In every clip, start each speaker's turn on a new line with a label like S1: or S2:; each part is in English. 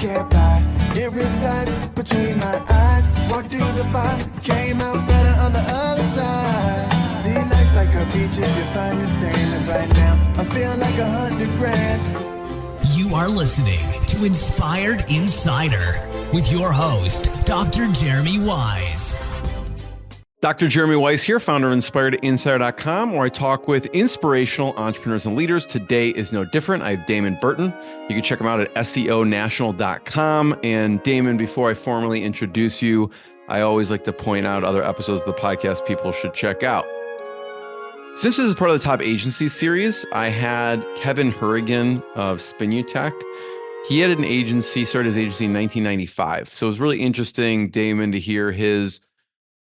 S1: can't buy. It resides between my eyes. Walked through the fire, came out better on the other side. See, life's like a beach if you find the sand. And right now, I feel like 100 grand.
S2: You are listening to Inspired Insider with your host, Dr. Jeremy Wise.
S3: Dr. Jeremy Weiss here, founder of InspiredInsider.com, where I talk with inspirational entrepreneurs and leaders. Today is no different. I have Damon Burton. You can check him out at SEOnational.com. And Damon, before I formally introduce you, I always like to point out other episodes of the podcast people should check out. Since this is part of the Top Agencies series, I had Kevin Hurrigan of Spinutech. He had an agency, started his agency in 1995. So it was really interesting, Damon, to hear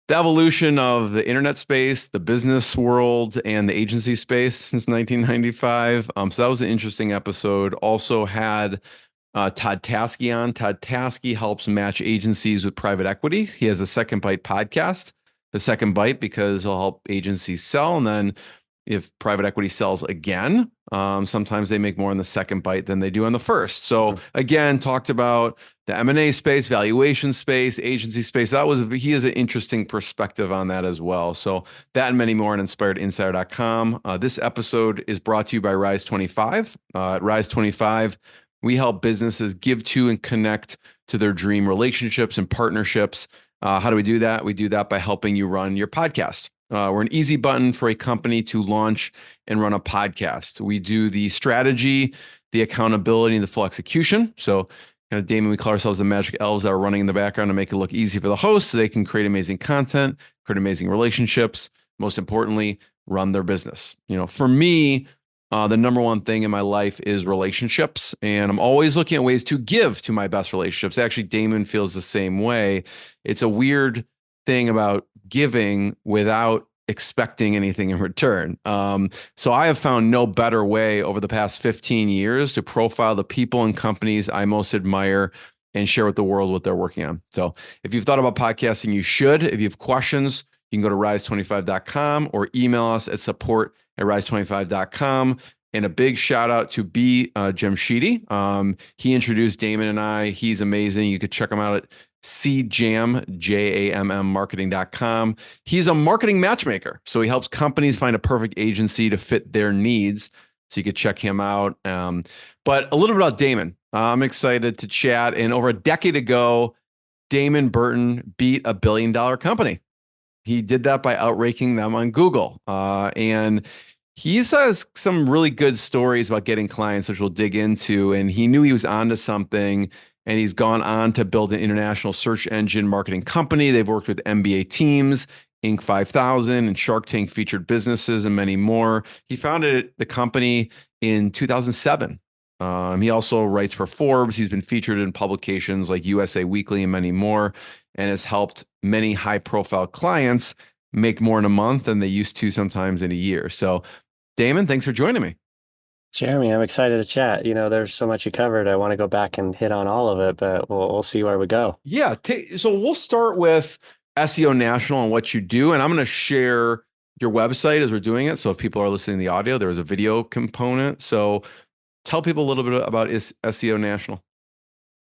S3: the evolution of the internet space, the business world, and the agency space since 1995. So that was an interesting episode. Also had Todd Taskey on. Todd Taskey helps match agencies with private equity. He has a Second Bite podcast, the Second Bite, because he'll help agencies sell. And then if private equity sells again, sometimes they make more on the second bite than they do on the first. So again, talked about the M&A space, valuation space, agency space. He has an interesting perspective on that as well. So that and many more on InspiredInsider.com. This episode is brought to you by Rise25. At Rise25, we help businesses give to and connect to their dream relationships and partnerships. How do we do that? We do that by helping you run your podcast. We're an easy button for a company to launch and run a podcast. We do the strategy, the accountability, and the full execution. So, kind of, Damon, we call ourselves the magic elves that are running in the background to make it look easy for the host so they can create amazing content, create amazing relationships, most importantly, run their business. For me, the number one thing in my life is relationships, and I'm always looking at ways to give to my best relationships. Actually, Damon feels the same way. It's a weird thing about giving without expecting anything in return. So I have found no better way over the past 15 years to profile the people and companies I most admire and share with the world what they're working on. So if you've thought about podcasting, you should. If you have questions, you can go to rise25.com or email us at support@rise25.com. And a big shout out to B. Jamshidi. He introduced Damon and I. He's amazing. You could check him out at CJAM marketing.com. He's a marketing matchmaker. So he helps companies find a perfect agency to fit their needs. So you could check him out. But a little bit about Damon. I'm excited to chat. And over a decade ago, Damon Burton beat a $1 billion company. He did that by outranking them on Google. And he has some really good stories about getting clients, which we'll dig into. And he knew he was onto something. And he's gone on to build an international search engine marketing company. They've worked with NBA teams, Inc. 5000, and Shark Tank featured businesses, and many more. He founded the company in 2007. He also writes for Forbes. He's been featured in publications like USA Weekly and many more, and has helped many high-profile clients make more in a month than they used to sometimes in a year. So, Damon, thanks for joining me.
S4: Jeremy, I'm excited to chat. There's so much you covered. I want to go back and hit on all of it, but we'll see where we go.
S3: Yeah. So we'll start with SEO National and what you do. And I'm going to share your website as we're doing it. So if people are listening to the audio, there was a video component. So tell people a little bit about SEO National.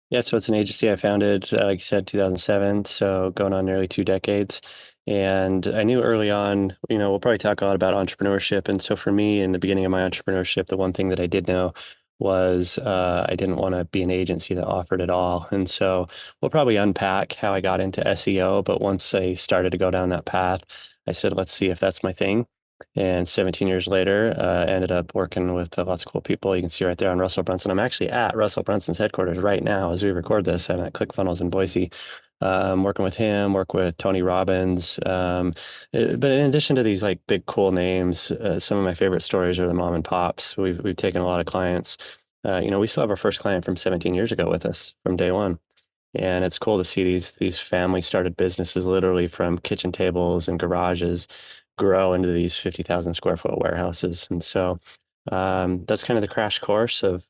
S4: Yeah, so it's an agency I founded, like you said, 2007. So going on nearly 2 decades. And I knew early on, we'll probably talk a lot about entrepreneurship. And so for me, in the beginning of my entrepreneurship, the one thing that I did know was I didn't want to be an agency that offered it all. And so we'll probably unpack how I got into SEO. But once I started to go down that path, I said, let's see if that's my thing. And 17 years later, I ended up working with lots of cool people. You can see right there on Russell Brunson. I'm actually at Russell Brunson's headquarters right now as we record this. I'm at ClickFunnels in Boise. Working with him, work with Tony Robbins. But in addition to these like big cool names, some of my favorite stories are the mom and pops. We've taken a lot of clients. We still have our first client from 17 years ago with us from day one. And it's cool to see these family started businesses literally from kitchen tables and garages grow into these 50,000 square foot warehouses. And so that's kind of the crash course of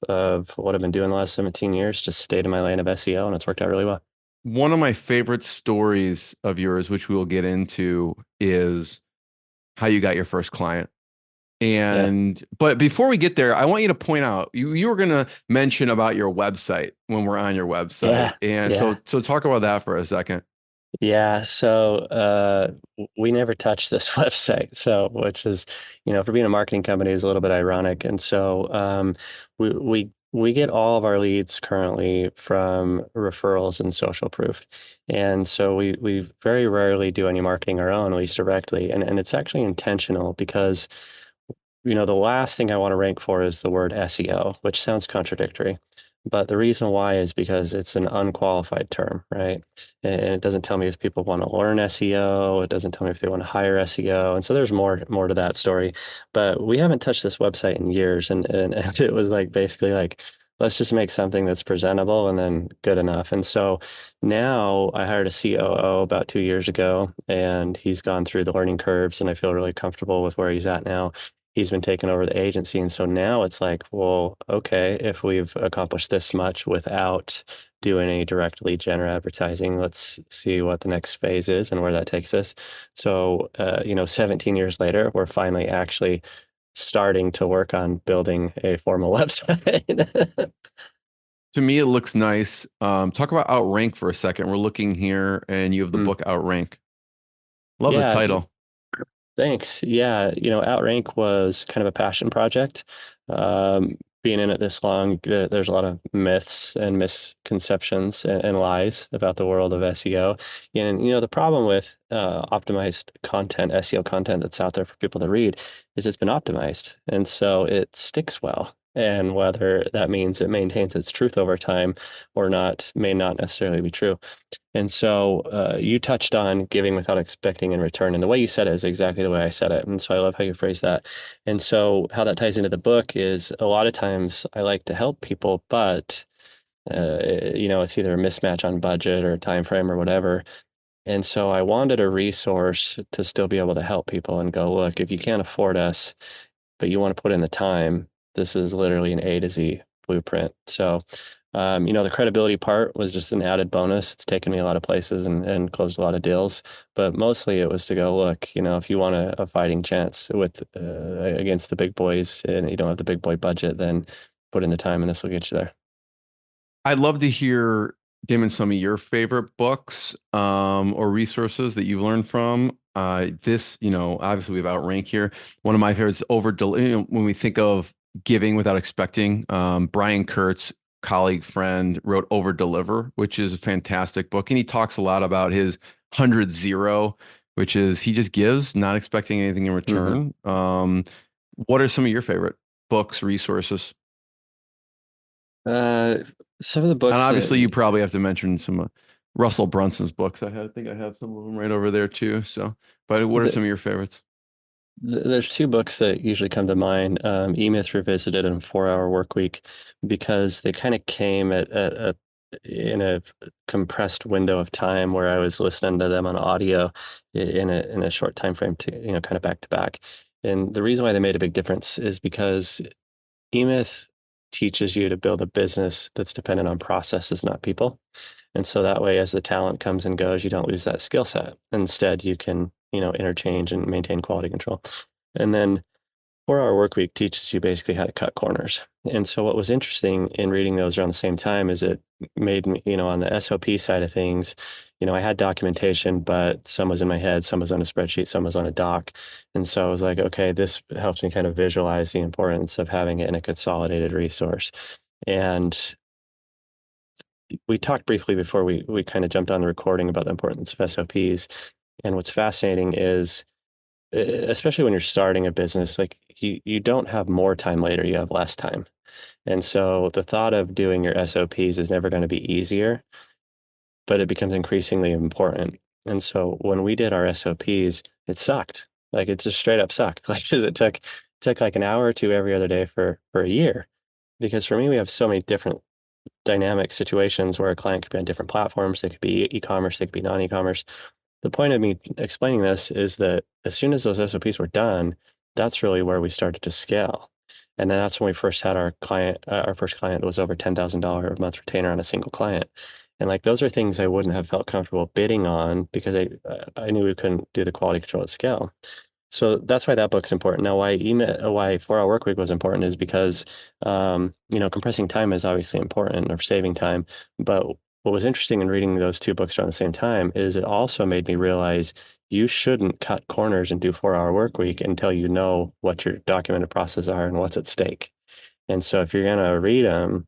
S4: what I've been doing the last 17 years, just stayed in my lane of SEO, and it's worked out really well.
S3: One of my favorite stories of yours, which we will get into, is how you got your first client.
S4: Yeah.
S3: But before we get there, I want you to point out you were going to mention about your website when we're on your website.
S4: Yeah.
S3: And
S4: Yeah.
S3: so talk about that for a second.
S4: Yeah. So we never touched this website. So which is, for being a marketing company is a little bit ironic. And so we get all of our leads currently from referrals and social proof. And so we very rarely do any marketing our own, at least directly. And it's actually intentional because the last thing I want to rank for is the word SEO, which sounds contradictory. But the reason why is because it's an unqualified term, right? And it doesn't tell me if people want to learn SEO. It doesn't tell me if they want to hire SEO. And so there's more to that story. But we haven't touched this website in years. And it was like basically like, let's just make something that's presentable and then good enough. And so now I hired a COO about 2 years ago, and he's gone through the learning curves, and I feel really comfortable with where he's at now. He's been taking over the agency. And so now it's like, well, okay, if we've accomplished this much without doing any direct lead gen or advertising, let's see what the next phase is and where that takes us. So, 17 years later, we're finally actually starting to work on building a formal website.
S3: To me, it looks nice. Talk about Outrank for a second. We're looking here, and you have the
S4: Mm.
S3: book Outrank. Love the
S4: Yeah,
S3: title.
S4: thanks. Yeah, Outrank was kind of a passion project. Being in it this long, there's a lot of myths and misconceptions and lies about the world of SEO. And, the problem with optimized content, SEO content that's out there for people to read is it's been optimized. And so it sticks well. And whether that means it maintains its truth over time or not may not necessarily be true. And so you touched on giving without expecting in return. And the way you said it is exactly the way I said it. And so I love how you phrase that. And so how that ties into the book is a lot of times I like to help people, but it's either a mismatch on budget or time frame or whatever. And so I wanted a resource to still be able to help people and go, look, if you can't afford us, but you want to put in the time, this is literally an A to Z blueprint. So the credibility part was just an added bonus. It's taken me a lot of places and closed a lot of deals, but mostly it was to go, look, if you want a fighting chance with against the big boys and you don't have the big boy budget, then put in the time and this will get you there.
S3: I'd love to hear, Damon, some of your favorite books or resources that you've learned from. Obviously we have Outrank here. One of my favorites, when we think of giving without expecting, Brian Kurtz, colleague, friend, wrote Over Deliver, which is a fantastic book. And he talks a lot about his 100-0, which is he just gives, not expecting anything in return. What are some of your favorite books, resources?
S4: Some of the
S3: And
S4: books
S3: obviously,
S4: that
S3: you probably have to mention some Russell Brunson's books. I think I have some of them right over there too. So, but what are some of your favorites?
S4: there's two books that usually come to mind, E-Myth Revisited and 4 Hour Workweek, because they kind of came in a compressed window of time where I was listening to them on audio in a short time frame to, kind of back to back. And the reason why they made a big difference is because E-Myth teaches you to build a business that's dependent on processes, not people. And so that way, as the talent comes and goes, you don't lose that skill set. Instead, you can, interchange and maintain quality control. And then 4 Hour Workweek teaches you basically how to cut corners. And so what was interesting in reading those around the same time is it made me, on the SOP side of things, I had documentation, but some was in my head, some was on a spreadsheet, some was on a doc. And so I was like, okay, this helps me kind of visualize the importance of having it in a consolidated resource. And we talked briefly before we kind of jumped on the recording about the importance of SOPs. And what's fascinating is, especially when you're starting a business, like you don't have more time later, you have less time. And so the thought of doing your SOPs is never going to be easier, but it becomes increasingly important. And so when we did our SOPs, it sucked. Like it just straight up sucked. Like it took like an hour or two every other day for a year. Because for me, we have so many different dynamic situations where a client could be on different platforms. They could be e-commerce, they could be non-e-commerce. The point of me explaining this is that as soon as those SOPs were done, that's really where we started to scale. And then that's when we first had our first client was over $10,000 a month retainer on a single client. And like, those are things I wouldn't have felt comfortable bidding on because I knew we couldn't do the quality control at scale. So that's why that book's important. Now, why 4-Hour Workweek was important is because, compressing time is obviously important, or saving time. But what was interesting in reading those two books around the same time is it also made me realize you shouldn't cut corners and do 4-Hour Workweek until you know what your documented processes are and what's at stake. And so if you're going to read them,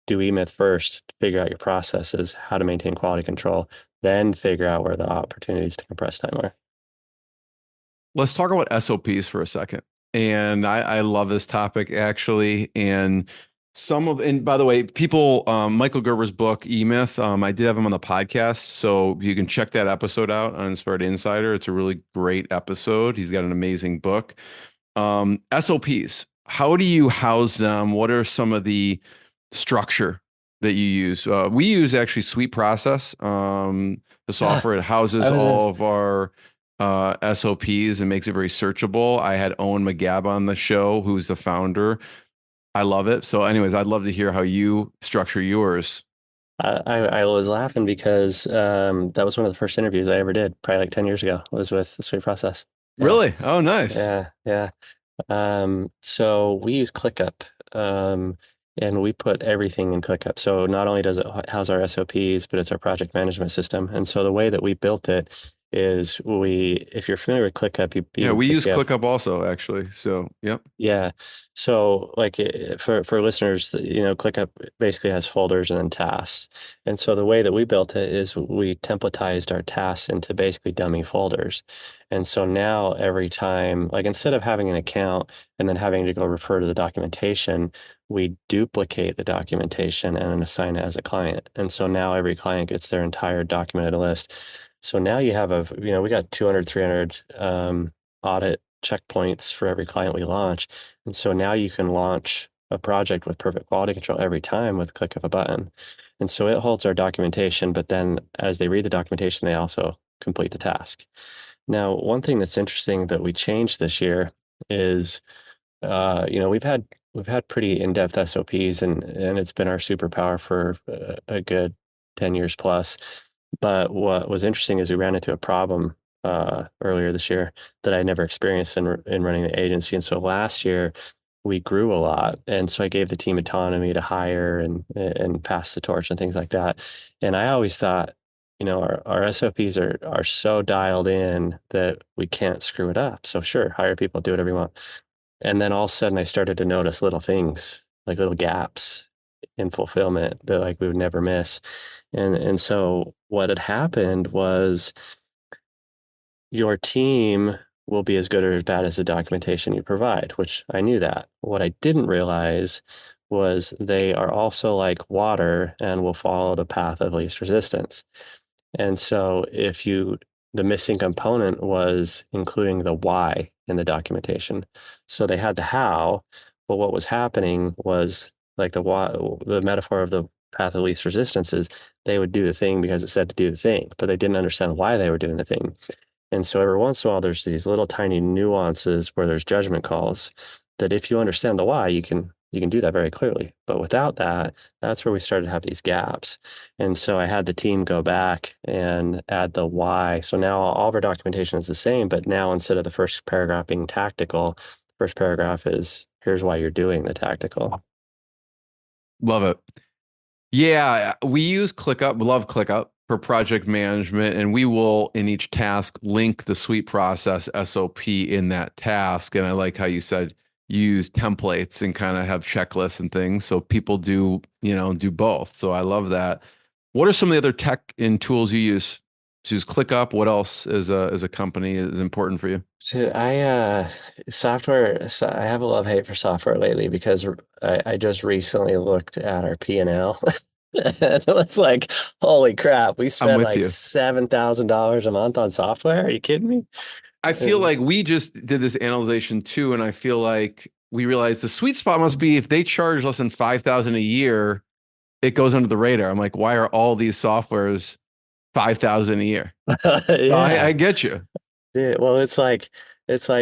S4: do E-Myth first, figure out your processes, how to maintain quality control, then figure out where the opportunities to compress time are.
S3: Let's talk about SOPs for a second. And I love this topic actually. And by the way, people, Michael Gerber's book, E-Myth, I did have him on the podcast. So you can check that episode out on Inspired Insider. It's a really great episode. He's got an amazing book. SOPs, how do you house them? What are some of the structure that you use? We use actually Sweet Process, the software. It houses all of our SOPs and makes it very searchable. I had Owen McGab on the show, who's the founder. I love it. So anyways, I'd love to hear how you structure yours.
S4: I was laughing because that was one of the first interviews I ever did, probably like 10 years ago, was with the Sweet Process. Yeah.
S3: Really? Oh, nice.
S4: Yeah. So we use ClickUp, and we put everything in ClickUp. So not only does it house our SOPs, but it's our project management system. And so the way that we built it is if you're familiar with ClickUp,
S3: we use ClickUp also, actually. So, yep.
S4: Yeah. So like for listeners, ClickUp basically has folders and then tasks. And so the way that we built it is we templatized our tasks into basically dummy folders. And so now every time, like instead of having an account and then having to go refer to the documentation, we duplicate the documentation and assign it as a client. And so now every client gets their entire documented list. So now you have we got 200, 300 audit checkpoints for every client we launch. And so now you can launch a project with perfect quality control every time with click of a button. And so it holds our documentation, but then as they read the documentation, they also complete the task. Now, one thing that's interesting that we changed this year is, we've had pretty in-depth SOPs and it's been our superpower for a good 10 years plus. But what was interesting is we ran into a problem earlier this year that I never experienced in running the agency. And so last year we grew a lot. And so I gave the team autonomy to hire and pass the torch and things like that. And I always thought, our SOPs are so dialed in that we can't screw it up. So sure, hire people, do whatever you want. And then all of a sudden I started to notice little things, like little gaps in fulfillment that like we would never miss. And so what had happened was your team will be as good or as bad as the documentation you provide, which I knew that. What I didn't realize was they are also like water and will follow the path of least resistance. And so the missing component was including the why in the documentation. So they had the how, but what was happening was like the metaphor of the path of least resistance is they would do the thing because it said to do the thing, but they didn't understand why they were doing the thing. And so every once in a while, there's these little tiny nuances where there's judgment calls that if you understand the why, you can do that very clearly. But without that, that's where we started to have these gaps. And so I had the team go back and add the why. So now all of our documentation is the same, but now instead of the first paragraph being tactical, the first paragraph is here's why you're doing the tactical.
S3: Love it. Yeah, we use ClickUp, love ClickUp for project management, and we will in each task link the Sweet Process SOP in that task. And I like how you said use templates and kind of have checklists and things so people do both. So I love that. What are some of the other tech and tools you use? So use ClickUp. What else as a company is important for you?
S4: So software. So I have a love-hate for software lately because I just recently looked at our P&L. It was like, holy crap, we spent like $7,000 a month on software. Are you kidding me?
S3: I feel like we just did this analyzation too, and I feel like we realized the sweet spot must be if they charge less than $5,000 a year, it goes under the radar. I'm like, why are all these softwares $5,000 a year?
S4: Yeah.
S3: So I get you.
S4: Yeah, well, it's like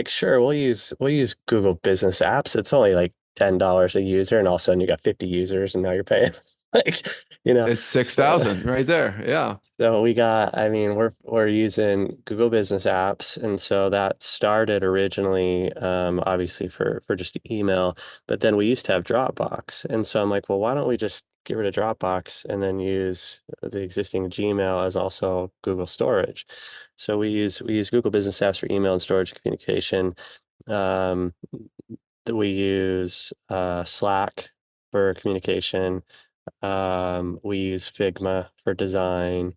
S4: sure, we'll use Google Business Apps. It's only like $10 a user, and all of a sudden you got 50 users, and now you're paying like, you know,
S3: It's
S4: so
S3: 6,000 right there. Yeah.
S4: so we got, I mean, we're using Google Business Apps, and so that started originally, obviously for just email, but then we used to have Dropbox, and so I'm like, well, why don't we just get rid of Dropbox and then use the existing Gmail as also Google Storage? So we use Google Business Apps for email and storage communication. Um, we use Slack for communication. We use Figma for design.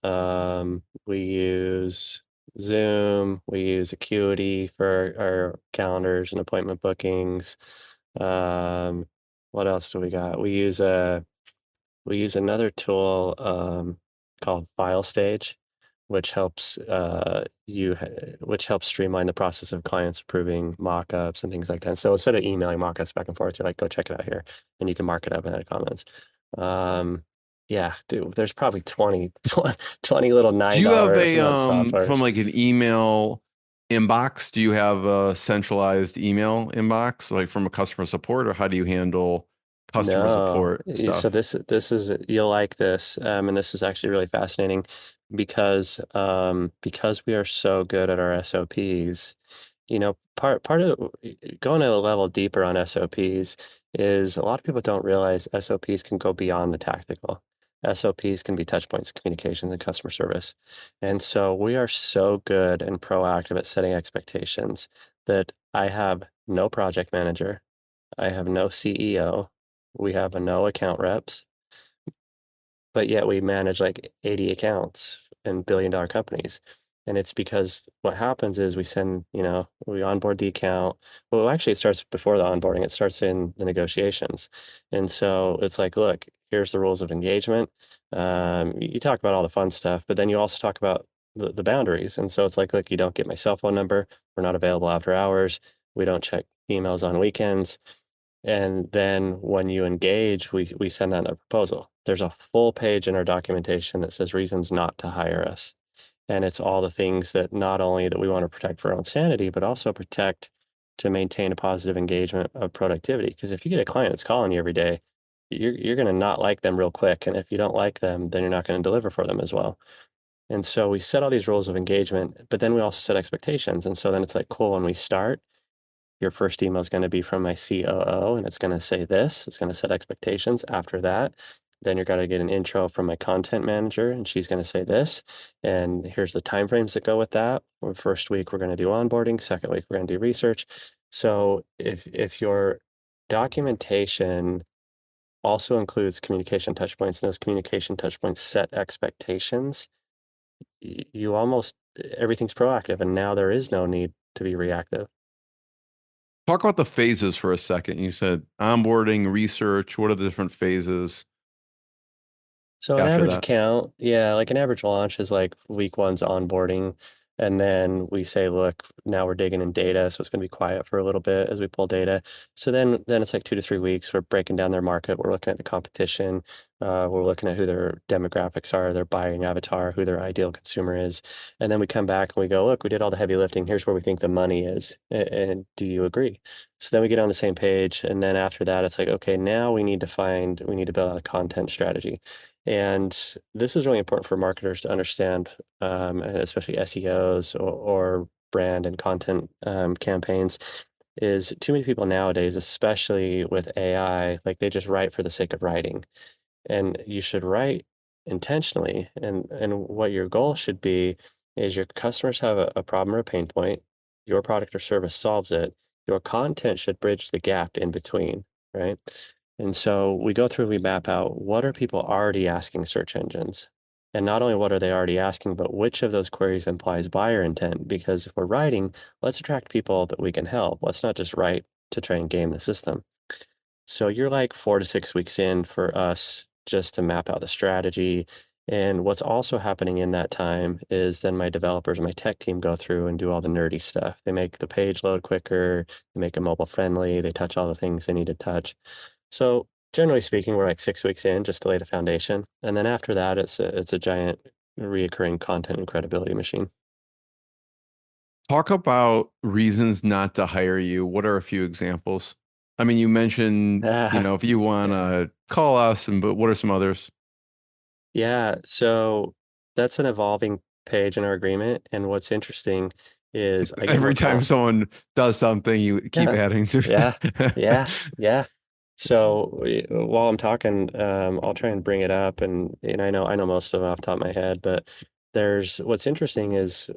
S4: We use Zoom. We use Acuity for our calendars and appointment bookings. Um, what else do we got? We use another tool called File Stage, which helps which helps streamline the process of clients approving mock-ups and things like that. So instead of emailing mock-ups back and forth, you're like, go check it out here, and you can mark it up and add comments. Yeah, dude, there's probably 20 little
S3: Do you have
S4: $9
S3: a
S4: a month software.
S3: from like an email inbox? Do you have a centralized email inbox, like from a customer support, or how do you handle customer
S4: No,
S3: support
S4: so
S3: stuff?
S4: this is you'll like this, and this is actually really fascinating because we are so good at our SOPs. Part of going a level deeper on SOPs is a lot of people don't realize SOPs can go beyond the tactical. SOPs can be touch points, communications, and customer service. And so we are so good and proactive at setting expectations that I have no project manager, I have no CEO, we have no account reps, but yet we manage like 80 accounts in billion-dollar companies. And it's because what happens is we onboard the account. Well, actually, it starts before the onboarding. It starts in the negotiations. And so it's like, look, here's the rules of engagement. You talk about all the fun stuff, but then you also talk about the boundaries. And so it's like, look, you don't get my cell phone number. We're not available after hours. We don't check emails on weekends. And then when you engage, we send out a proposal. There's a full page in our documentation that says reasons not to hire us. And it's all the things that not only that we want to protect for our own sanity, but also protect to maintain a positive engagement of productivity. Because if you get a client that's calling you every day, you're going to not like them real quick. And if you don't like them, then you're not going to deliver for them as well. And so we set all these rules of engagement, but then we also set expectations. And so then it's like, cool, when we start, your first email is going to be from my COO, and it's going to say this. It's going to set expectations. After that, then you're going to get an intro from my content manager, and she's going to say this. And here's the timeframes that go with that. First week, we're going to do onboarding. Second week, we're going to do research. So if your documentation also includes communication touchpoints, and those communication touchpoints set expectations, you almost everything's proactive, and now there is no need to be reactive.
S3: Talk about the phases for a second. You said onboarding, research. What are the different phases
S4: So an
S3: after
S4: average
S3: that?
S4: account, yeah, like an average launch is like week one's onboarding. And then we say, look, now we're digging in data, so it's going to be quiet for a little bit as we pull data. So then it's like 2 to 3 weeks. We're breaking down their market. We're looking at the competition. We're looking at who their demographics are, their buying avatar, who their ideal consumer is. And then we come back and we go, look, we did all the heavy lifting. Here's where we think the money is. And do you agree? So then we get on the same page. And then after that, it's like, okay, now we need to build out a content strategy. And this is really important for marketers to understand, and especially SEOs or brand and content campaigns, is too many people nowadays, especially with AI, like they just write for the sake of writing. And you should write intentionally. And what your goal should be is your customers have a problem or a pain point, your product or service solves it, your content should bridge the gap in between, right? And so we go through, we map out what are people already asking search engines? And not only what are they already asking, but which of those queries implies buyer intent? Because if we're writing, let's attract people that we can help. Let's not just write to try and game the system. So you're like 4 to 6 weeks in for us just to map out the strategy. And what's also happening in that time is then my developers and my tech team go through and do all the nerdy stuff. They make the page load quicker, they make it mobile friendly, they touch all the things they need to touch. So generally speaking, we're like 6 weeks in just to lay the foundation. And then after that, it's a giant reoccurring content and credibility machine.
S3: Talk about reasons not to hire you. What are a few examples? I mean, you mentioned, if you want to call us, but what are some others?
S4: Yeah, so that's an evolving page in our agreement. And what's interesting is I get more
S3: Every time
S4: call.
S3: someone does something, you keep
S4: Yeah,
S3: adding to.
S4: yeah, yeah, yeah. So while I'm talking, I'll try and bring it up, and I know most of them off the top of my head, but what's interesting is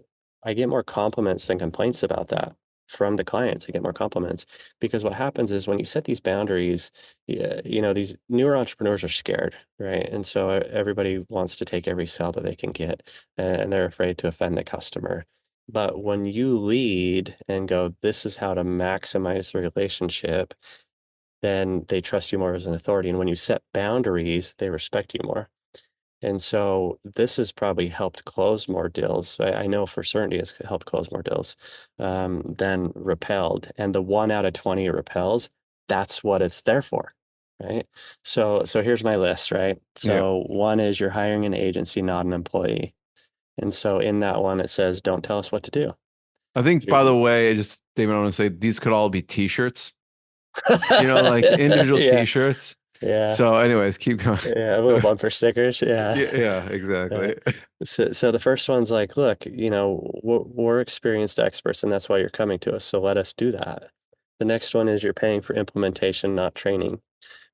S4: I get more compliments than complaints about that from the clients. I get more compliments because what happens is when you set these boundaries, these newer entrepreneurs are scared, right? And so everybody wants to take every sale that they can get, and they're afraid to offend the customer. But when you lead and go, this is how to maximize the relationship, then they trust you more as an authority. And when you set boundaries, they respect you more. And so this has probably helped close more deals. I know for certainty it's helped close more deals than repelled. And the 1 out of 20 it repels, that's what it's there for. Right. So here's my list, right?
S3: Yeah.
S4: So one is you're hiring an agency, not an employee. And so in that one, it says, don't tell us what to do.
S3: I think, by the way, David, I want to say these could all be t-shirts, like individual
S4: Yeah,
S3: t-shirts.
S4: yeah,
S3: So anyways, keep going.
S4: yeah, little bumper stickers. Yeah.
S3: Yeah,
S4: Uh,
S3: exactly.
S4: so the first one's like, look, we're experienced experts, and that's why you're coming to us. So let us do that. The next one is you're paying for implementation, not training.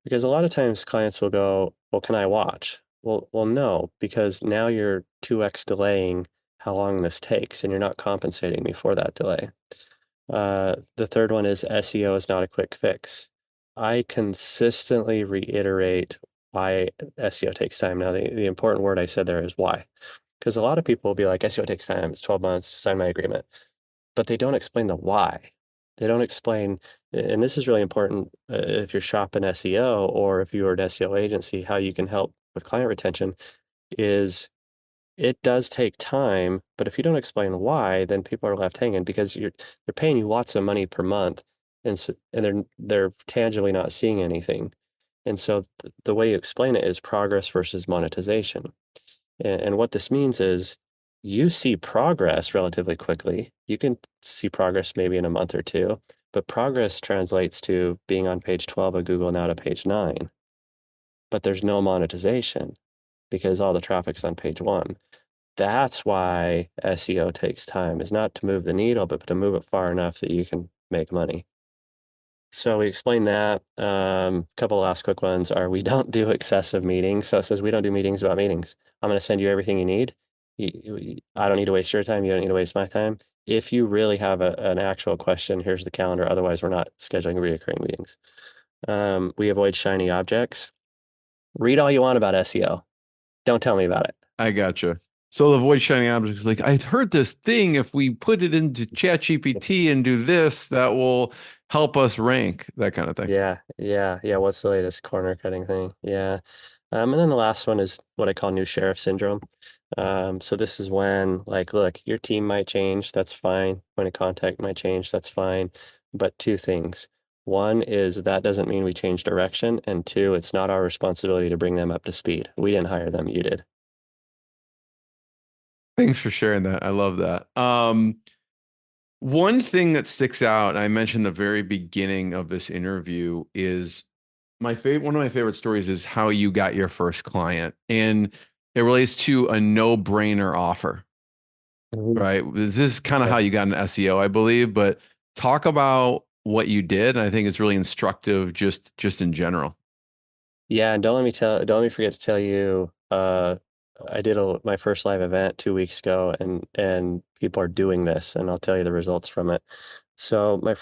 S4: Because a lot of times clients will go, well, can I watch? Well, no, because now you're 2x delaying how long this takes, and you're not compensating me for that delay. The third one is SEO is not a quick fix. I consistently reiterate why SEO takes time. Now, the important word I said there is why. Because a lot of people will be like, SEO takes time, it's 12 months, sign my agreement. But they don't explain the why. They don't explain, and this is really important if you're shopping SEO or if you're an SEO agency, how you can help with client retention is it does take time, but if you don't explain why, then people are left hanging because they're paying you lots of money per month, and they're tangibly not seeing anything. And so the way you explain it is progress versus monetization. And what this means is you see progress relatively quickly. You can see progress maybe in a month or two, but progress translates to being on page 12 of Google now to page 9. But there's no monetization because all the traffic's on page 1. That's why SEO takes time, is not to move the needle, but to move it far enough that you can make money. So we explained that. Couple last quick ones are we don't do excessive meetings. So it says we don't do meetings about meetings. I'm going to send you everything you need. I don't need to waste your time. You don't need to waste my time. If you really have an actual question, here's the calendar. Otherwise, we're not scheduling reoccurring meetings. We avoid shiny objects. Read all you want about SEO. Don't tell me about it.
S3: I gotcha. So the voice shining objects, like I've heard this thing, if we put it into Chat GPT and do this, that will help us rank, that kind of thing.
S4: Yeah. What's the latest corner cutting thing? Yeah. And then the last one is what I call new sheriff syndrome. So this is when, like, look, your team might change, that's fine. Point of contact might change, that's fine. But two things. One is that doesn't mean we change direction. And two, it's not our responsibility to bring them up to speed. We didn't hire them, you did.
S3: Thanks for sharing that. I love that. One thing that sticks out, and I mentioned the very beginning of this interview, is one of my favorite stories is how you got your first client. And it relates to a no-brainer offer,
S4: Mhm.
S3: right? This is kind of
S4: Yeah.
S3: how you got an SEO, I believe, but talk about what you did. And I think it's really instructive just in general.
S4: Yeah, and don't let me forget to tell you, I did my first live event 2 weeks ago, and people are doing this, and I'll tell you the results from it. So my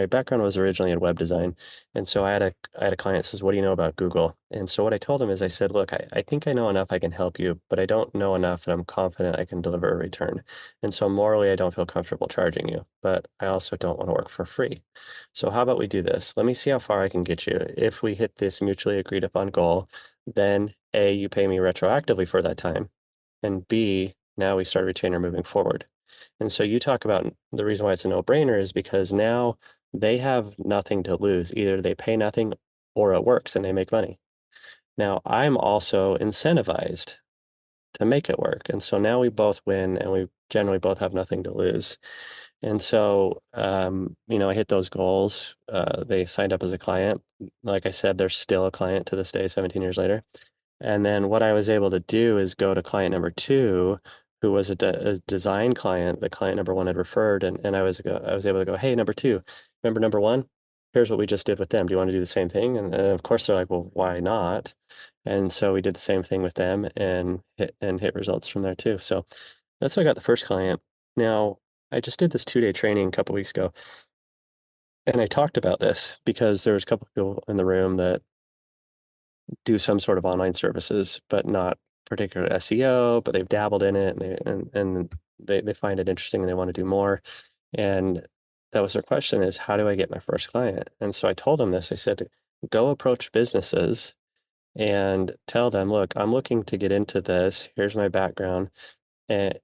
S4: background was originally in web design, and so I had a client that says, "What do you know about Google?" And so what I told him is, I said, "Look, I think I know enough I can help you, but I don't know enough that I'm confident I can deliver a return. And so morally, I don't feel comfortable charging you, but I also don't want to work for free. So how about we do this? Let me see how far I can get you. If we hit this mutually agreed upon goal, then A, you pay me retroactively for that time, and B, now we start retainer moving forward." And so you talk about the reason why it's a no-brainer is because now they have nothing to lose. Either they pay nothing or it works and they make money. Now I'm also incentivized to make it work. And so now we both win and we generally both have nothing to lose. And so, I hit those goals. They signed up as a client. Like I said, they're still a client to this day, 17 years later. And then what I was able to do is go to client number two, who was a design client. The client number one had referred, and I was able to go, hey, number two, remember number one? Here's what we just did with them. Do you want to do the same thing? And of course they're like, well, why not? And so we did the same thing with them and hit results from there too. So that's how I got the first client. Now I just did this 2-day training a couple weeks ago, and I talked about this because there was a couple people in the room that do some sort of online services, but not particular SEO, but they've dabbled in it and they find it interesting and they want to do more. And that was their question is, how do I get my first client? And so I told them this. I said, go approach businesses and tell them, look, I'm looking to get into this. Here's my background. And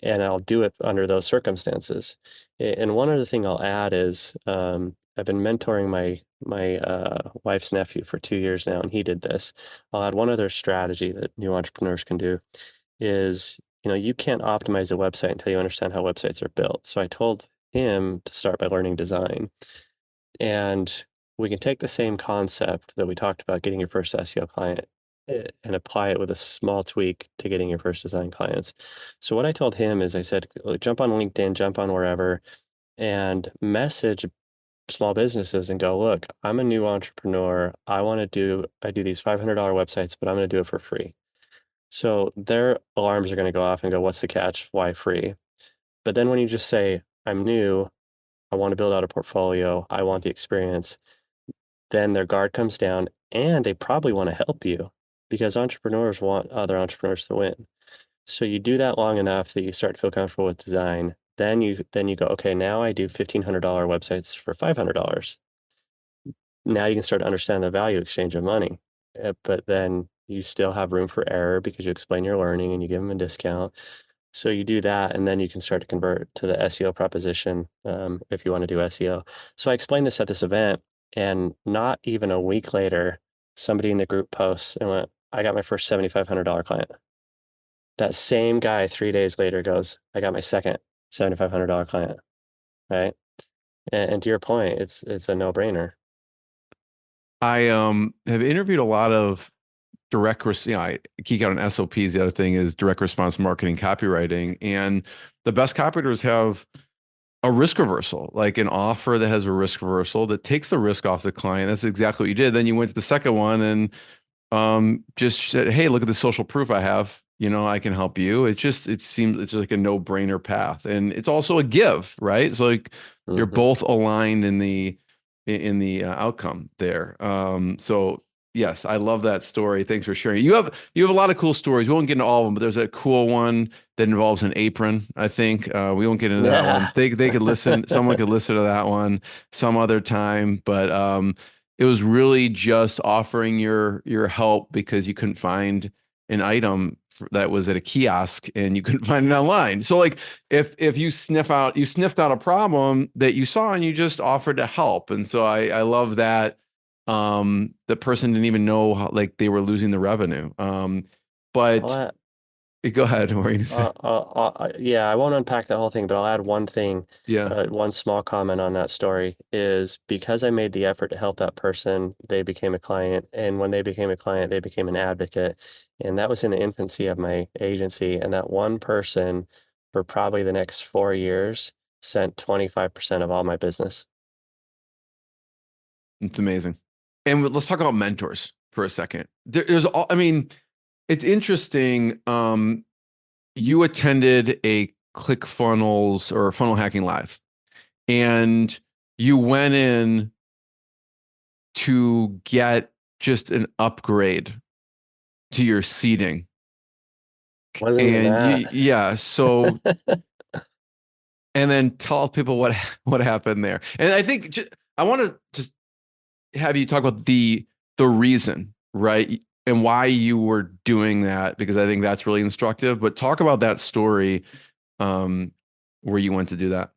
S4: I'll do it under those circumstances. And one other thing I'll add is I've been mentoring my wife's nephew for 2 years now, and he did this. I'll add one other strategy that new entrepreneurs can do is, you can't optimize a website until you understand how websites are built. So I told him to start by learning design. And we can take the same concept that we talked about getting your first SEO client and apply it with a small tweak to getting your first design clients. So what I told him is I said, "Look, jump on LinkedIn, jump on wherever, and message small businesses and go, look, I'm a new entrepreneur. I do these $500 websites, but I'm going to do it for free." So their alarms are going to go off and go, what's the catch? Why free? But then when you just say, I'm new, I want to build out a portfolio, I want the experience, then their guard comes down and they probably want to help you because entrepreneurs want other entrepreneurs to win. So you do that long enough that you start to feel comfortable with design. Then you go, okay, now I do $1,500 websites for $500. Now you can start to understand the value exchange of money. But then you still have room for error because you explain your learning and you give them a discount. So you do that, and then you can start to convert to the SEO proposition if you want to do SEO. So I explained this at this event, and not even a week later, somebody in the group posts and went, I got my first $7,500 client. That same guy 3 days later goes, I got my second $7,500 client, right? And to your point, it's a no-brainer.
S3: I have interviewed a lot of I geek out on SOPs. The other thing is direct response marketing copywriting. And the best copywriters have a risk reversal, like an offer that has a risk reversal that takes the risk off the client. That's exactly what you did. Then you went to the second one and just said, hey, look at the social proof I have. I can help you. It seems it's like a no-brainer path. And it's also a give, right? So like you're both aligned in the outcome there. So yes, I love that story. Thanks for sharing. You have a lot of cool stories. We won't get into all of them, but there's a cool one that involves an apron, I think. We won't get into that one. They could listen, someone could listen to that one some other time, but it was really just offering your help because you couldn't find an item that was at a kiosk and you couldn't find it online. So like if you sniffed out a problem that you saw and you just offered to help. And so I love that the person didn't even know how, like they were losing the revenue. But go ahead. What were you gonna say?
S4: Yeah, I won't unpack the whole thing, but I'll add one thing.
S3: Yeah.
S4: One small comment on that story is because I made the effort to help that person, they became a client. And when they became a client, they became an advocate. And that was in the infancy of my agency. And that one person for probably the next 4 years sent 25% of all my business.
S3: It's amazing. And let's talk about mentors for a second. It's interesting. You attended a ClickFunnels or Funnel Hacking Live, and you went in to get just an upgrade to your seating.
S4: Wasn't even that.
S3: Yeah. So, and then tell people what happened there. And I think I want to just have you talk about the reason, right? And why you were doing that, because I think that's really instructive. But talk about that story where you went to do that.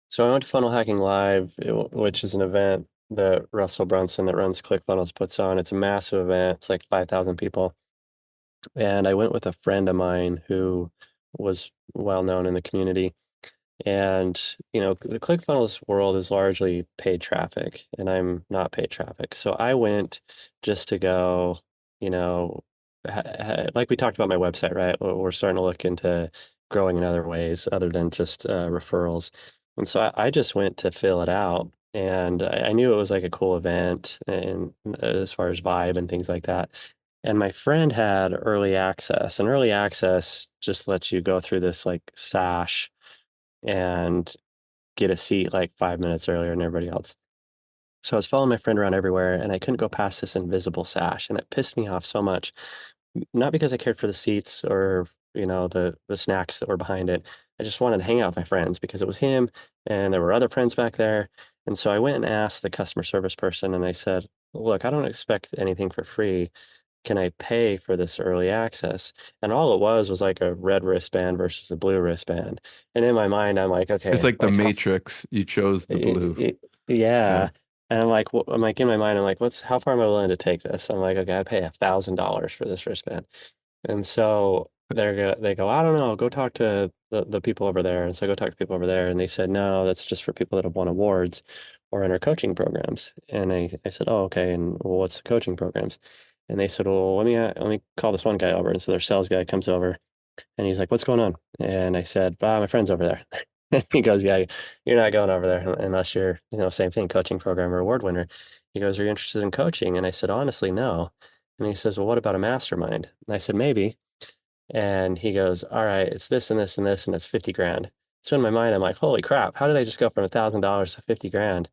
S4: So I went to Funnel Hacking Live, which is an event that Russell Brunson that runs ClickFunnels puts on. It's a massive event. It's like 5,000 people. And I went with a friend of mine who was well known in the community. And, the ClickFunnels world is largely paid traffic, and I'm not paid traffic. So I went just to go, you know, like we talked about my website, right? We're starting to look into growing in other ways other than just referrals. And so I just went to fill it out. And I knew it was like a cool event and as far as vibe and things like that. And my friend had early access, and early access just lets you go through this like sash and get a seat like 5 minutes earlier than everybody else. So I was following my friend around everywhere and I couldn't go past this invisible sash. And it pissed me off so much. Not because I cared for the seats or, the snacks that were behind it. I just wanted to hang out with my friends because it was him and there were other friends back there. And so I went and asked the customer service person and I said, look, I don't expect anything for free. Can I pay for this early access? And all it was like a red wristband versus a blue wristband. And in my mind, I'm like,
S3: It's
S4: okay,
S3: like the
S4: like how,
S3: Matrix. You chose the blue.
S4: yeah.
S3: Yeah.
S4: And I'm like, I'm like in my mind, I'm like, how far am I willing to take this? I'm like, okay, I'd pay $1,000 for this wristband. And so they go, I don't know, go talk to the people over there. And so I go talk to people over there and they said, no, that's just for people that have won awards or in our coaching programs. And I said, oh, okay. And well, what's the coaching programs? And they said, well, let me call this one guy over. And so their sales guy comes over and he's like, what's going on? And I said, my friend's over there. And he goes, yeah, you're not going over there unless you're, same thing, coaching program or award winner. He goes, are you interested in coaching? And I said, honestly, no. And he says, well, what about a mastermind? And I said, maybe. And he goes, all right, it's this and this and this, and it's 50 grand. So in my mind, I'm like, holy crap, how did I just go from $1,000 to 50 grand?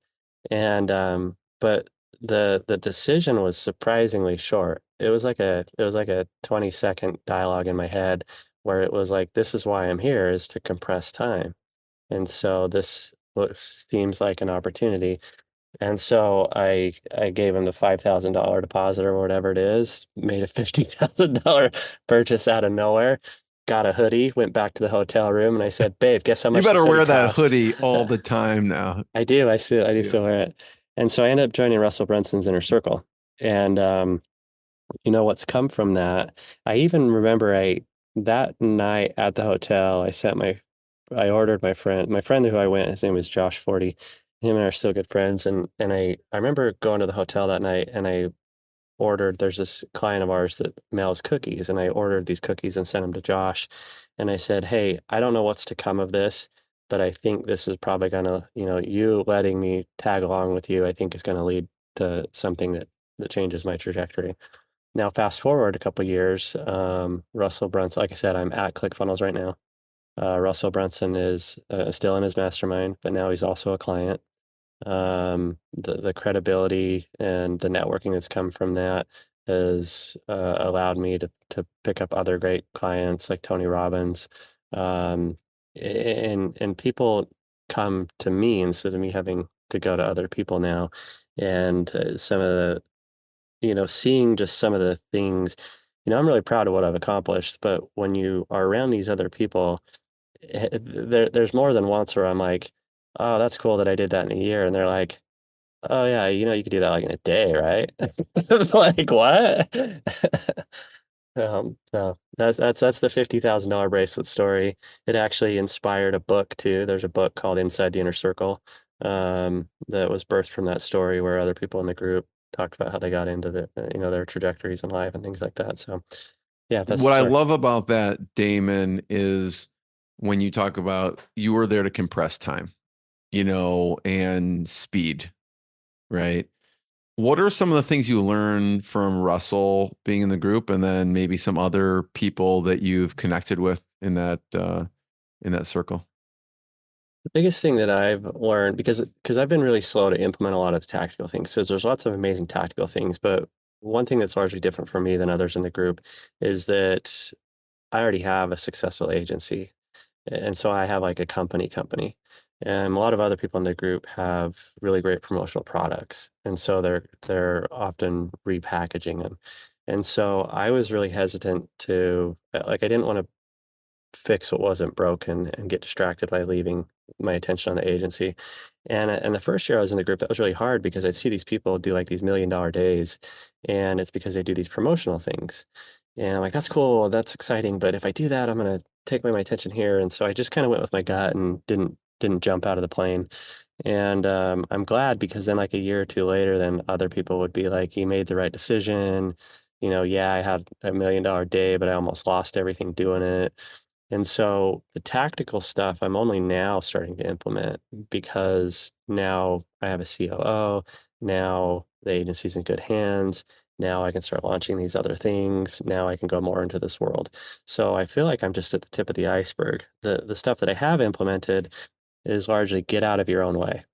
S4: And, but the decision was surprisingly short. It was like a 20-second dialogue in my head where it was like, this is why I'm here, is to compress time. And so seems like an opportunity. And so I gave him the $5,000 deposit or whatever it is, made a $50,000 purchase out of nowhere, got a hoodie, went back to the hotel room, and I said, "Babe, guess how
S3: You
S4: much this
S3: better
S4: hoodie
S3: wear that
S4: cost?"
S3: hoodie all the time now.
S4: I do
S3: Yeah.
S4: still wear it. And so I ended up joining Russell Brunson's inner circle. And what's come from that, I even remember that night at the hotel, I ordered my friend who I went, his name was Josh 40. Him and I are still good friends. And I remember going to the hotel that night and there's this client of ours that mails cookies, and I ordered these cookies and sent them to Josh. And I said, hey, I don't know what's to come of this, but I think this is probably gonna, you letting me tag along with you, I think is gonna lead to something that changes my trajectory. Now, fast forward a couple years, Russell Brunson, like I said, I'm at ClickFunnels right now. Russell Brunson is still in his mastermind, but now he's also a client. The credibility and the networking that's come from that has allowed me to pick up other great clients like Tony Robbins. Um, and people come to me instead of me having to go to other people now. And some of the seeing just some of the things, I'm really proud of what I've accomplished, but when you are around these other people, there's more than once where I'm like, oh, that's cool that I did that in a year. And they're like, oh yeah, you could do that like in a day, right? Like what? So that's the $50,000 bracelet story. It actually inspired a book too. There's a book called Inside the Inner Circle, that was birthed from that story where other people in the group talked about how they got into their trajectories in life and things like that. So yeah, that's the
S3: What I
S4: story.
S3: love about that, Damon, is when you talk about you were there to compress time, and speed, right? What are some of the things you learned from Russell being in the group, and then maybe some other people that you've connected with in that circle?
S4: The biggest thing that I've learned, because I've been really slow to implement a lot of the tactical things, because there's lots of amazing tactical things, but one thing that's largely different for me than others in the group is that I already have a successful agency. And so I have like a company. And a lot of other people in the group have really great promotional products. And so they're often repackaging them. And so I was really hesitant to like I didn't want to fix what wasn't broken and get distracted by leaving my attention on the agency. And the first year I was in the group, that was really hard because I'd see these people do like these $1 million days, and it's because they do these promotional things. And I'm like, that's cool, that's exciting, but if I do that, I'm gonna take away my attention here. And so I just kind of went with my gut and didn't jump out of the plane. And I'm glad, because then like a year or two later, then other people would be like, you made the right decision. Yeah, I had $1 million day, but I almost lost everything doing it. And so the tactical stuff I'm only now starting to implement, because now I have a COO. Now the agency's in good hands. Now I can start launching these other things. Now I can go more into this world. So I feel like I'm just at the tip of the iceberg. The stuff that I have implemented is largely get out of your own way.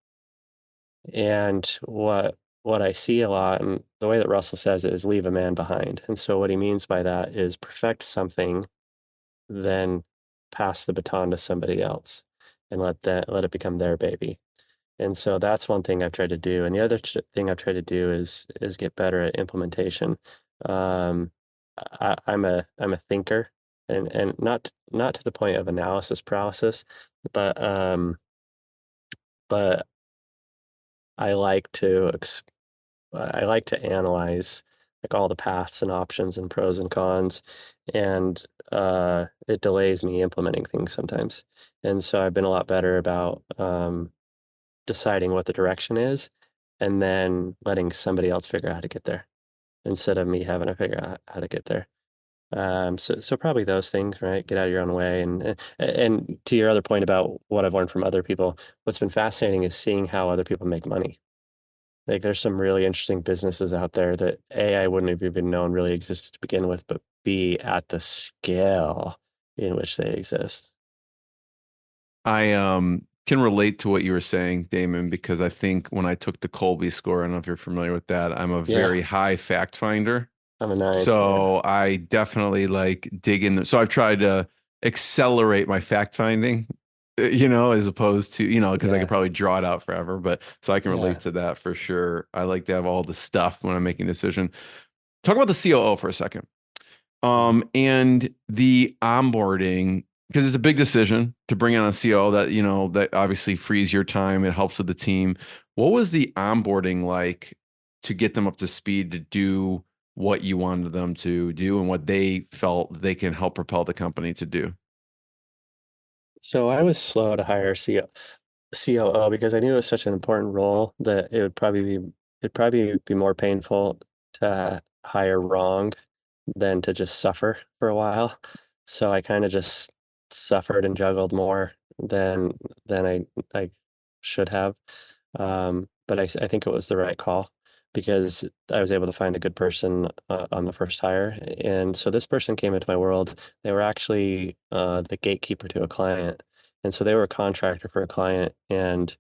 S4: And what I see a lot, and the way that Russell says it, is leave a man behind. And so what he means by that is perfect something, then pass the baton to somebody else and let it become their baby. And so that's one thing I've tried to do. And the other thing I've tried to do is get better at implementation. Um, I'm a thinker, and not to the point of analysis paralysis, but but I like to I like to analyze like all the paths and options and pros and cons, and it delays me implementing things sometimes. And so I've been a lot better about deciding what the direction is, and then letting somebody else figure out how to get there instead of me having to figure out how to get there. So probably those things, right? Get out of your own way, and to your other point about what I've learned from other people, what's been fascinating is seeing how other people make money. Like there's some really interesting businesses out there that A, I wouldn't have even known really existed to begin with, but B, at the scale in which they exist.
S3: I can relate to what you were saying, Damon, because I think when I took the Colby score, I don't know if you're familiar with that, I'm a
S4: Yeah,
S3: very high fact finder.
S4: I'm a 9. Yeah.
S3: So I definitely like dig in. So I've tried to accelerate my fact finding, as opposed to, because I could
S4: Yeah.
S3: probably draw it out forever. But so I can relate
S4: Yeah.
S3: to that for sure. I like to have all the stuff when I'm making a decision. Talk about the COO for a second.
S4: Mhm.
S3: And the onboarding, because it's a big decision to bring on a CO that, that obviously frees your time. It helps with the team. What was the onboarding like to get them up to speed to do what you wanted them to do and what they felt they can help propel the company to do?
S4: So I was slow to hire COO because I knew it was such an important role that it'd probably be more painful to hire wrong than to just suffer for a while. So I kind of just suffered and juggled more than I should have. But I think it was the right call, because I was able to find a good person on the first hire. And so this person came into my world. They were actually the gatekeeper to a client. And so they were a contractor for a client. And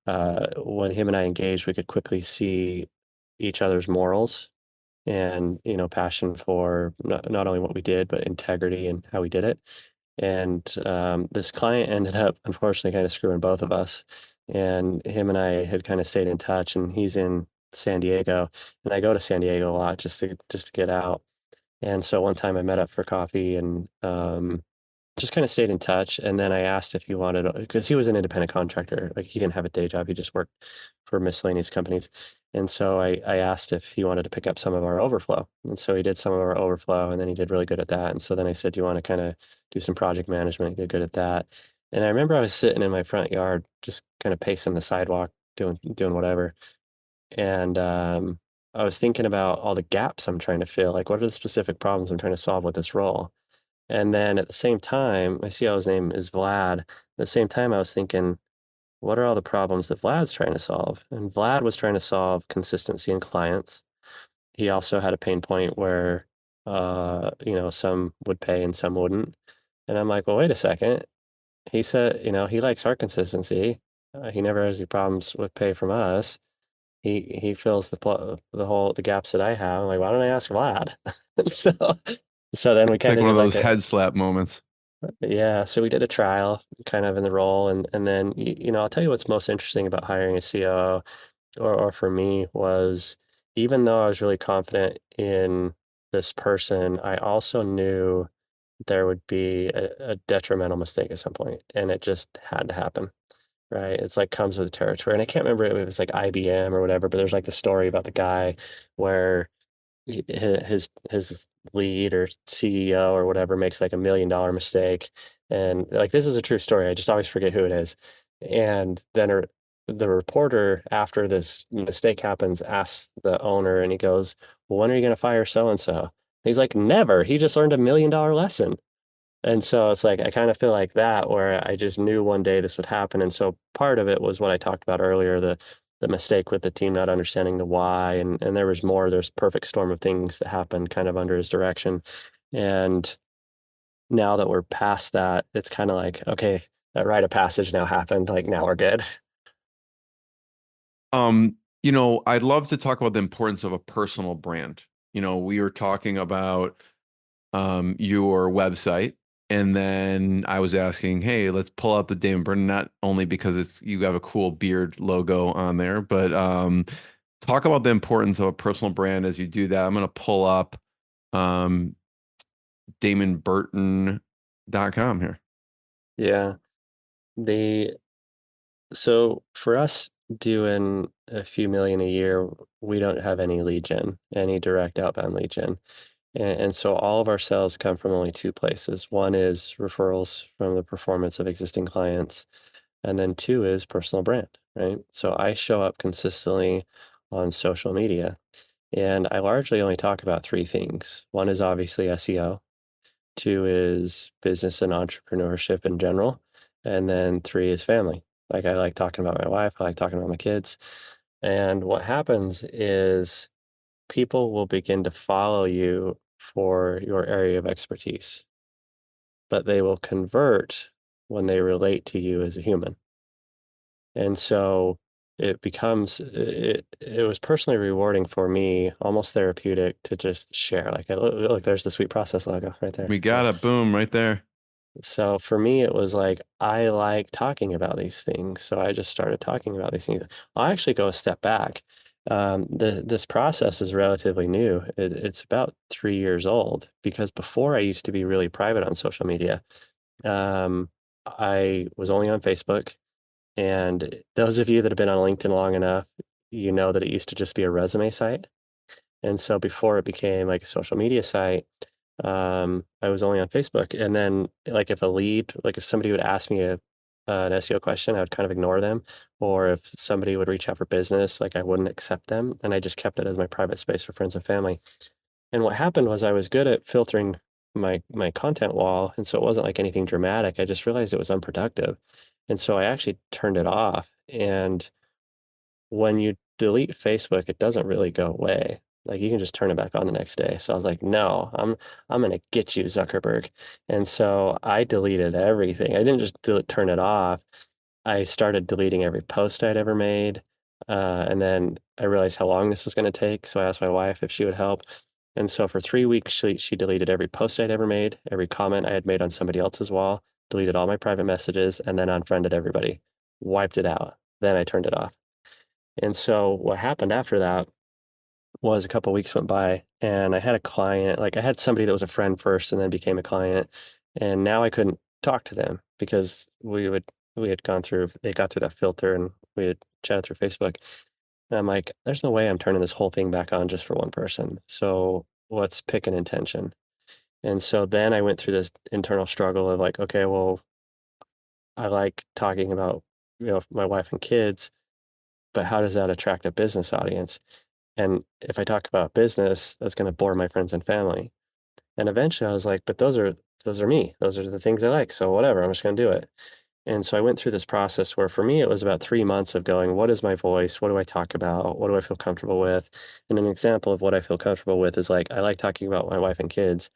S4: when him and I engaged, we could quickly see each other's morals and, passion for not only what we did, but integrity and how we did it. And this client ended up, unfortunately, kind of screwing both of us. And him and I had kind of stayed in touch, and he's in San Diego, and I go to San Diego a lot just to get out. And so one time I met up for coffee, and just kind of stayed in touch. And then I asked if he wanted, because he was an independent contractor, like he didn't have a day job, he just worked for miscellaneous companies. And so I asked if he wanted to pick up some of our overflow. And so he did some of our overflow, and then he did really good at that. And so then I said, "Do you want to kind of do some project management?" He did good at that. And I remember I was sitting in my front yard, just kind of pacing the sidewalk, doing whatever. And I was thinking about all the gaps I'm trying to fill. Like, what are the specific problems I'm trying to solve with this role? And then at the same time, I see how his name is Vlad. At the same time, I was thinking, what are all the problems that Vlad's trying to solve? And Vlad was trying to solve consistency in clients. He also had a pain point where, some would pay and some wouldn't. And I'm like, well, wait a second. He said, he likes our consistency. He never has any problems with pay from us. He fills the gaps that I have. I'm like, why don't I ask Vlad? so so then we
S3: It's
S4: kind
S3: like
S4: of
S3: one
S4: did
S3: of
S4: like
S3: those
S4: a
S3: head slap moments.
S4: yeah, so we did a trial kind of in the role, and then I'll tell you what's most interesting about hiring a COO, or for me, was even though I was really confident in this person, I also knew there would be a detrimental mistake at some point, and it just had to happen, right? It's like comes with the territory. And I can't remember if it was like IBM or whatever, but there's like the story about the guy where his lead or CEO or whatever makes like $1 million mistake. And like, this is a true story. I just always forget who it is. And then the reporter, after this mistake happens, asks the owner, and he goes, "Well, when are you going to fire so and so?" He's like, "Never. He just learned $1 million lesson." And so it's like, I kind of feel like that, where I just knew one day this would happen. And so part of it was what I talked about earlier, the mistake with the team not understanding the why. And there was more, there's perfect storm of things that happened kind of under his direction. And now that we're past that, it's kind of like, okay, that rite of passage now happened. Like now we're good.
S3: I'd love to talk about the importance of a personal brand. We were talking about your website, and then I was asking, hey, let's pull out the Damon Burton, not only because you have a cool beard logo on there, but talk about the importance of a personal brand as you do that. I'm going to pull up um, damonburton.com here.
S4: Yeah. The So for us doing a few million a year, we don't have any lead gen, any direct outbound lead gen. And so all of our sales come from only two places. One is referrals from the performance of existing clients, and then two is personal brand, right? So I show up consistently on social media, and I largely only talk about three things. One is obviously SEO, two is business and entrepreneurship in general, and then three is family. Like, I like talking about my wife, I like talking about my kids. And what happens is people will begin to follow you for your area of expertise, but they will convert when they relate to you as a human. And so it was personally rewarding for me, almost therapeutic, to just share. Like, look, there's the Sweet Process logo right there.
S3: We got it. Boom, right there.
S4: So for me, it was like, I like talking about these things. So I just started talking about these things. I'll actually go a step back. This process is relatively new. It's about 3 years old, because before I used to be really private on social media. I was only on Facebook. And those of you that have been on LinkedIn long enough, you know that it used to just be a resume site. And so before it became like a social media site, I was only on Facebook. And then, like, if somebody would ask me an SEO question, I would kind of ignore them. Or if somebody would reach out for business, like, I wouldn't accept them. And I just kept it as my private space for friends and family. And what happened was, I was good at filtering my content wall. And so it wasn't like anything dramatic. I just realized it was unproductive. And so I actually turned it off. And when you delete Facebook, it doesn't really go away. Like, you can just turn it back on the next day. So I was like, no, I'm gonna get you, Zuckerberg. And so I deleted everything. I didn't just turn it off. I started deleting every post I'd ever made. And then I realized how long this was gonna take. So I asked my wife if she would help. And so for 3 weeks, she deleted every post I'd ever made, every comment I had made on somebody else's wall, deleted all my private messages, and then unfriended everybody, wiped it out. Then I turned it off. And so what happened after that was, a couple weeks went by, and I had a client. Like, I had somebody that was a friend first and then became a client, and now I couldn't talk to them because we had gone through they got through that filter, and we had chatted through Facebook. And I'm like, there's no way I'm turning this whole thing back on just for one person. So let's pick an intention. And so then I went through this internal struggle of like, okay, well, I like talking about, my wife and kids, but how does that attract a business audience? And if I talk about business, that's going to bore my friends and family. And eventually I was like, but those are me. Those are the things I like. So whatever, I'm just going to do it. And so I went through this process where, for me, it was about 3 months of going, what is my voice? What do I talk about? What do I feel comfortable with? And an example of what I feel comfortable with is, like, I like talking about my wife and kids,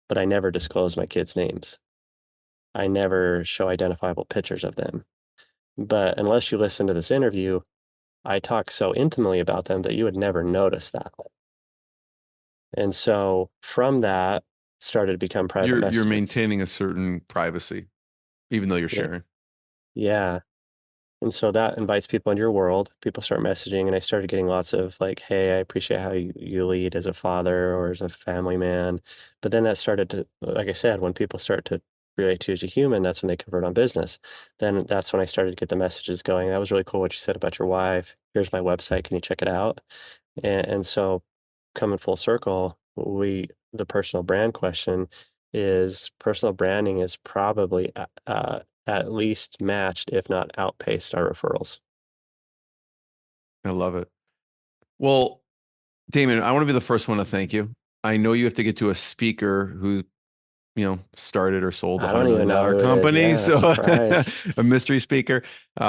S4: but I never disclose my kids' names. I never show identifiable pictures of them. But unless you listen to this interview, I talk so intimately about them that you would never notice that. And so from that, started to become private
S3: You're
S4: messages.
S3: maintaining a certain privacy, even though you're
S4: Yeah.
S3: sharing.
S4: Yeah. And so that invites people into your world. People start messaging, and I started getting lots of like, hey, I appreciate how you lead as a father or as a family man. But then that started to, like I said, when people start to relate to you as a human, that's when they convert on business. Then that's when I started to get the messages going. That was really cool what you said about your wife. Here's my website. Can you check it out? And so coming full circle, the personal brand question is personal branding is probably at least matched, if not outpaced our referrals.
S3: I love it. Well, Damon, I want to be the first one to thank you. I know you have to get to a speaker who, started or sold a
S4: I
S3: $100
S4: don't even know
S3: million
S4: who it is.
S3: company.
S4: Yeah,
S3: So
S4: surprise.
S3: a mystery speaker,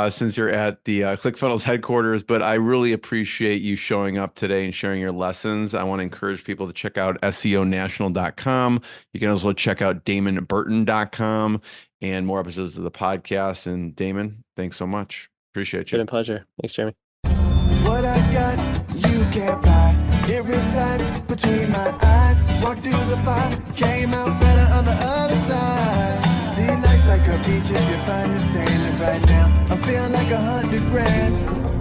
S3: since you're at the ClickFunnels headquarters, but I really appreciate you showing up today and sharing your lessons. I want to encourage people to check out SEOnational.com. You can also check out DamonBurton.com and more episodes of the podcast. And Damon, thanks so much. Appreciate you.
S4: Been a pleasure. Thanks, Jeremy.
S1: What I got, you can't buy. It resides between my eyes. Walked through the fire, came out better on the other side. See, life's like a beach if you find the sailing right now. I'm feeling like 100 grand.